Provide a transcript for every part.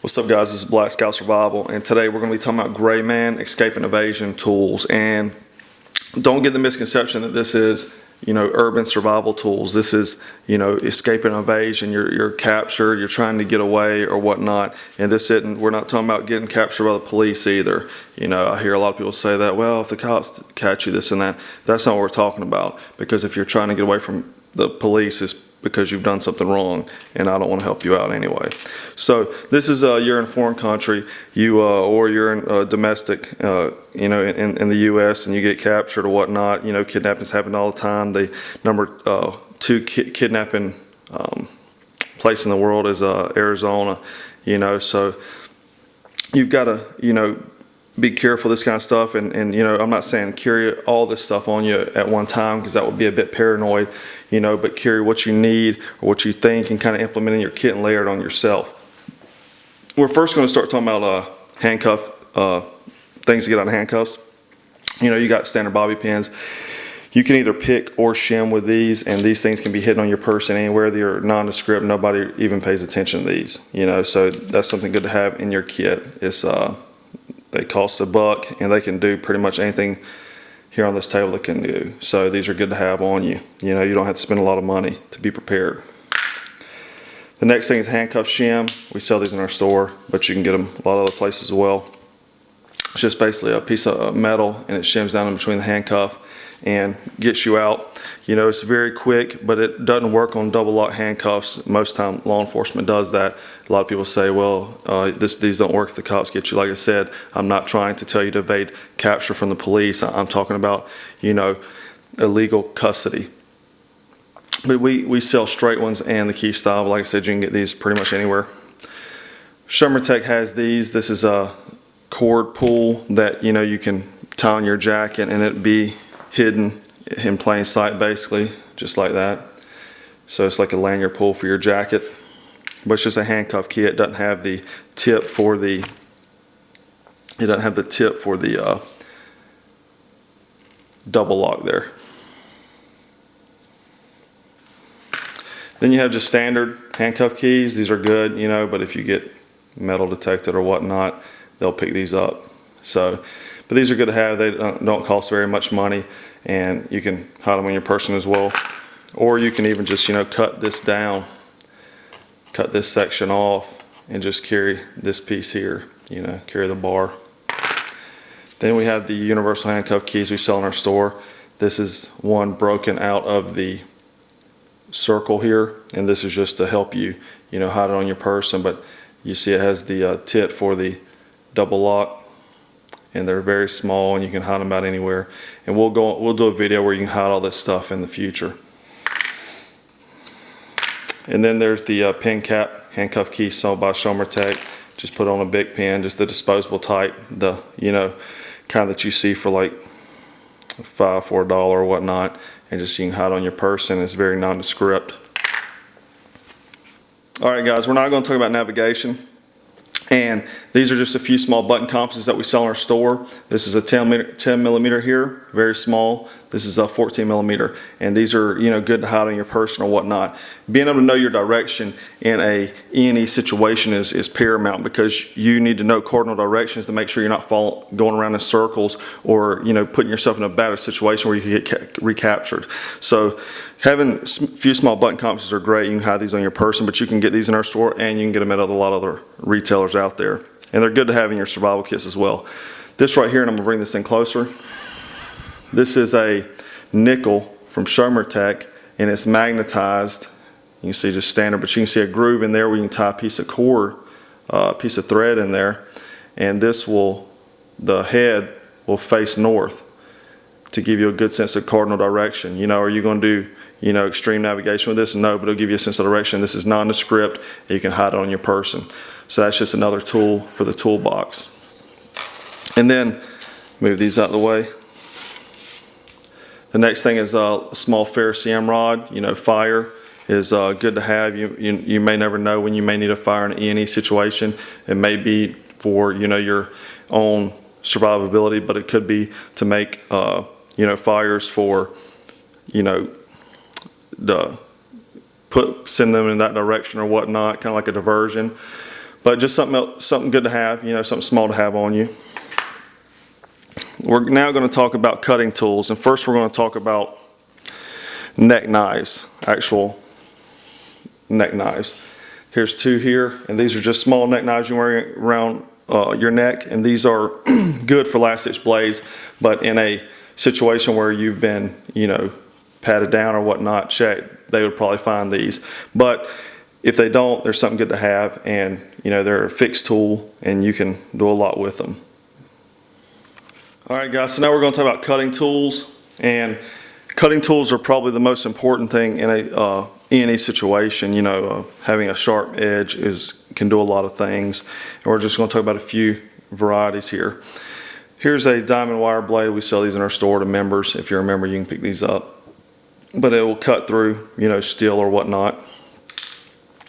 What's up, guys? This is Black Scout Survival, and today we're going to be talking about Gray Man Escape and Evasion tools. And don't get the misconception that this is, urban survival tools. This is, escape and evasion. You're captured, you're trying to get away or whatnot. And this isn't. We're not talking about getting captured by the police either. I hear a lot of people say that. Well, if the cops catch you, this and that. That's not what we're talking about. Because if you're trying to get away from the police, it's because you've done something wrong, and I don't want to help you out anyway. So this is you're in a foreign country, or you're in domestic, in the U.S. and you get captured or whatnot. Kidnappings happen all the time. The number 2 kidnapping place in the world is Arizona. So you've got to be careful of this kind of stuff, and I'm not saying carry all this stuff on you at one time, because that would be a bit paranoid, but carry what you need or what you think and kind of implement in your kit and layer it on yourself. We're first going to start talking about handcuff, things to get on handcuffs. You got standard bobby pins. You can either pick or shim with these, and these things can be hidden on your person anywhere. They're nondescript. Nobody even pays attention to these, so that's something good to have in your kit. They cost $1 and they can do pretty much anything here on this table they can do. So these are good to have on you. You don't have to spend a lot of money to be prepared. The next thing is handcuff shim. We sell these in our store, but you can get them a lot of other places as well. It's just basically a piece of metal, and it shims down in between the handcuff and gets you out. It's very quick, but it doesn't work on double lock handcuffs. Most time law enforcement does that. A lot of people say, well, these don't work if the cops get you. Like I said, I'm not trying to tell you to evade capture from the police. I'm talking about, illegal custody. But we sell straight ones and the key style. But like I said, you can get these pretty much anywhere. Tech has these. This is a cord pull that, you can tie on your jacket and it be hidden in plain sight, basically, just like that. So it's like a lanyard pull for your jacket, but it's just a handcuff key. It doesn't have the tip for the double lock there. Then you have just standard handcuff keys. These are good, but if you get metal detected or whatnot, they'll pick these up. But these are good to have. They don't cost very much money, and you can hide them on your person as well. Or you can even just, cut this down, cut this section off, and just carry this piece here, carry the bar. Then we have the universal handcuff keys we sell in our store. This is one broken out of the circle here, and this is just to help you, hide it on your person. But you see it has the tip for the double lock, and they're very small, and you can hide them out anywhere. And we'll do a video where you can hide all this stuff in the future. And then there's the pin cap handcuff key sold by Tech. Just put on a big pin, just the disposable type, the kind that you see for like $5 or $4 or whatnot, and just you can hide on your person. It's very nondescript. All right, guys, we're not going to talk about navigation. And these are just a few small button compasses that we sell in our store. This is a 10 millimeter here, very small. This is a 14 millimeter. And these are, good to hide on your person or whatnot. Being able to know your direction in a E&E situation is paramount, because you need to know cardinal directions to make sure you're not going around in circles or, putting yourself in a bad situation where you can get recaptured. So having a few small button compasses are great. You can hide these on your person, but you can get these in our store, and you can get them at a lot of other retailers out there. And they're good to have in your survival kits as well. This right here, and I'm gonna bring this in closer. This is a nickel from Tech, and it's magnetized. You can see just standard, but you can see a groove in there where you can tie a piece of cord, piece of thread in there, and the head will face north to give you a good sense of cardinal direction. Are you going to do extreme navigation with this? No, but it'll give you a sense of direction. This is nondescript, and you can hide it on your person. So that's just another tool for the toolbox. And then move these out of the way. The next thing is a small ferrocerium rod. Fire is good to have. You may never know when you may need a fire in an E&E situation. It may be for your own survivability, but it could be to make fires for send them in that direction or whatnot, kind of like a diversion. But just something good to have, you know, something small to have on you. We're now going to talk about cutting tools, and first we're going to talk about neck knives, actual neck knives. Here's two here, and these are just small neck knives you wear around your neck, and these are good for last ditch blades, but in a situation where you've been, you know, patted down or whatnot, they would probably find these. But if they don't, there's something good to have, and you know, they're a fixed tool and you can do a lot with them. All right guys, so now we're going to talk about cutting tools, and cutting tools are probably the most important thing in a E&E situation. You know, having a sharp edge can do a lot of things, and we're just going to talk about a few varieties here. Here's a diamond wire blade. We sell these in our store to members. If you're a member, you can pick these up, but it will cut through, you know, steel or whatnot.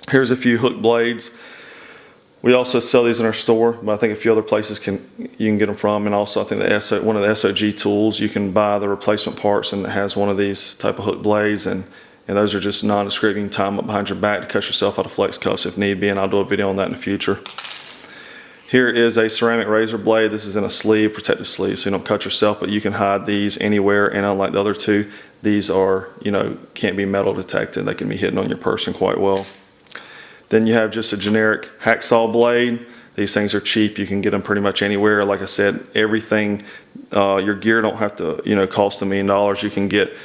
Here's a few hook blades. We also sell these in our store, but I think a few other places you can get them from. And also I think one of the SOG tools, you can buy the replacement parts, and it has one of these type of hook blades, and those are just nondescript. You can tie them up behind your back to cut yourself out of flex cuffs if need be, and I'll do a video on that in the future. Here is a ceramic razor blade. This is in a sleeve, protective sleeve, so you don't cut yourself, but you can hide these anywhere, and unlike the other two, these are, you know, can't be metal detected. They can be hidden on your person quite well. Then you have just a generic hacksaw blade. These things are cheap. You can get them pretty much anywhere. Like I said, everything, your gear don't have to, you know, cost $1 million. You can get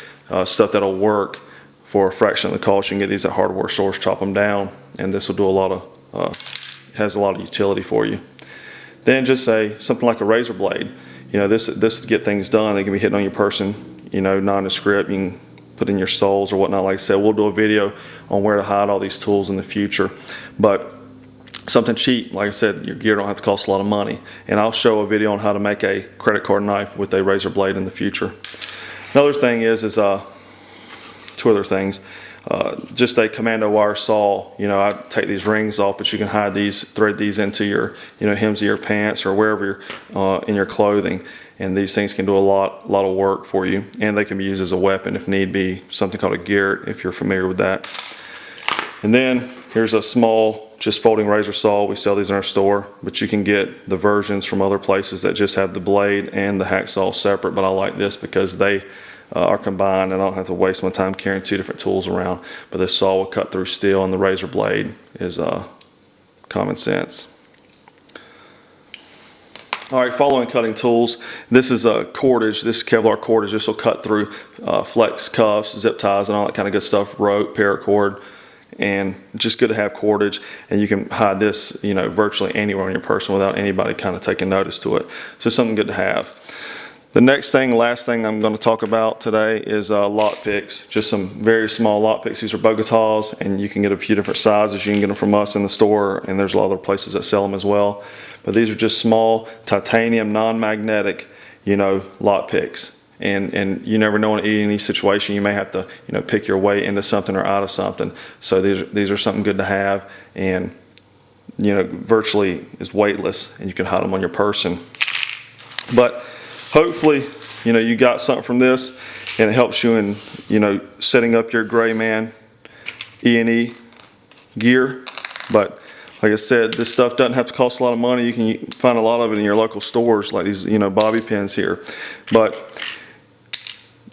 stuff that'll work for a fraction of the cost. You can get these at hardware stores, chop them down, and this will do a lot of, has a lot of utility for you. Then just something like a razor blade. You know, this to get things done. They can be hidden on your person, you know, nondescript. You can put in your soles or whatnot. Like I said, we'll do a video on where to hide all these tools in the future. But something cheap, like I said, your gear don't have to cost a lot of money. And I'll show a video on how to make a credit card knife with a razor blade in the future. Another thing is two other things. Just a commando wire saw. You know, I take these rings off, but you can hide these, thread these into your, you know, hems of your pants or wherever you're in your clothing. And these things can do a lot of work for you, and they can be used as a weapon if need be. Something called a garrote, if you're familiar with that. And then here's a small, just folding razor saw. We sell these in our store, but you can get the versions from other places that just have the blade and the hacksaw separate. But I like this because they are combined, and I don't have to waste my time carrying two different tools around. But this saw will cut through steel, and the razor blade is common sense. All right, following cutting tools, this is a cordage. This is Kevlar cordage. This will cut through flex cuffs, zip ties, and all that kind of good stuff, rope, paracord, and just good to have cordage. And you can hide this, you know, virtually anywhere on your person without anybody kind of taking notice to it. So something good to have. The last thing I'm going to talk about today is lock picks. Just some very small lock picks. These are Bogotas, and you can get a few different sizes. You can get them from us in the store, and there's a lot of other places that sell them as well. But these are just small titanium, non-magnetic, you know, lock picks. And you never know in any situation, you may have to, you know, pick your way into something or out of something. So these are something good to have, and you know, virtually is weightless, and you can hide them on your person. But hopefully, you know, you got something from this, and it helps you in, you know, setting up your gray man E&E gear. But like I said, this stuff doesn't have to cost a lot of money. You can find a lot of it in your local stores, like these, you know, bobby pins here. But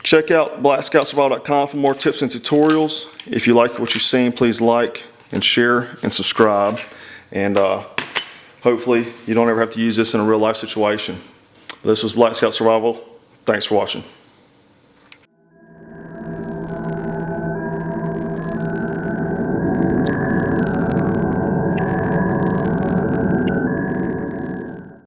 check out blackscoutsurvival.com for more tips and tutorials. If you like what you've seen, please like and share and subscribe. And hopefully you don't ever have to use this in a real life situation. This was Black Scout Survival. Thanks for watching.